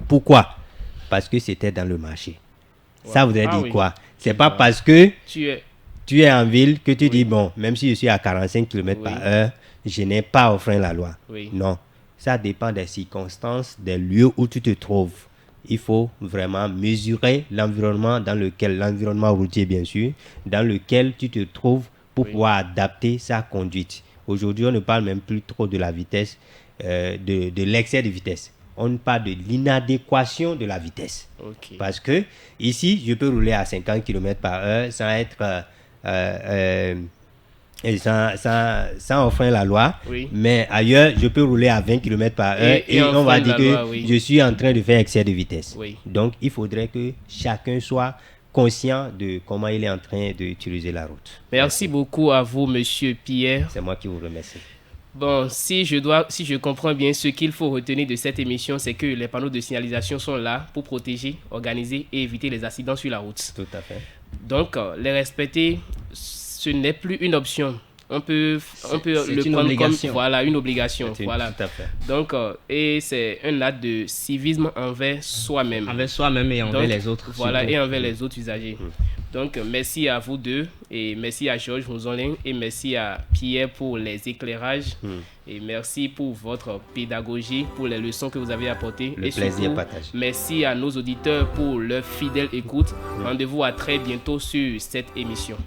Pourquoi? Parce que c'était dans le marché. Ça voudrait dire quoi? C'est pas parce que tu es en ville que tu dis, bon, même si je suis à 45 km/h, je n'ai pas enfreint la loi. Non. Ça dépend des circonstances, des lieux où tu te trouves. Il faut vraiment mesurer l'environnement l'environnement routier bien sûr, dans lequel tu te trouves pour pouvoir adapter sa conduite. Aujourd'hui, on ne parle même plus trop de la vitesse, de l'excès de vitesse. On parle de l'inadéquation de la vitesse. Parce que ici, je peux rouler à 50 km/h sans être... sans enfreindre la loi, mais ailleurs je peux rouler à 20 km/h et on va dire que je suis en train de faire excès de vitesse. Donc il faudrait que chacun soit conscient de comment il est en train d'utiliser la route. Merci beaucoup à vous, Monsieur Pierre. C'est moi qui vous remercie. Bon, si je comprends bien, ce qu'il faut retenir de cette émission, c'est que les panneaux de signalisation sont là pour protéger, organiser et éviter les accidents sur la route. Tout à fait. Donc, les respecter, ce n'est plus une option. on peut le prendre comme voilà, une obligation. Voilà. Tout à fait. Donc, et c'est un acte de civisme envers soi-même. Envers soi-même et envers les autres. Voilà, surtout. et envers les autres usagers. Donc, merci à vous deux, et merci à Georges Mouzolin, et merci à Pierre pour les éclairages, et merci pour votre pédagogie, pour les leçons que vous avez apportées. Le et plaisir surtout, partagé. merci à nos auditeurs pour leur fidèle écoute. Rendez-vous à très bientôt sur cette émission.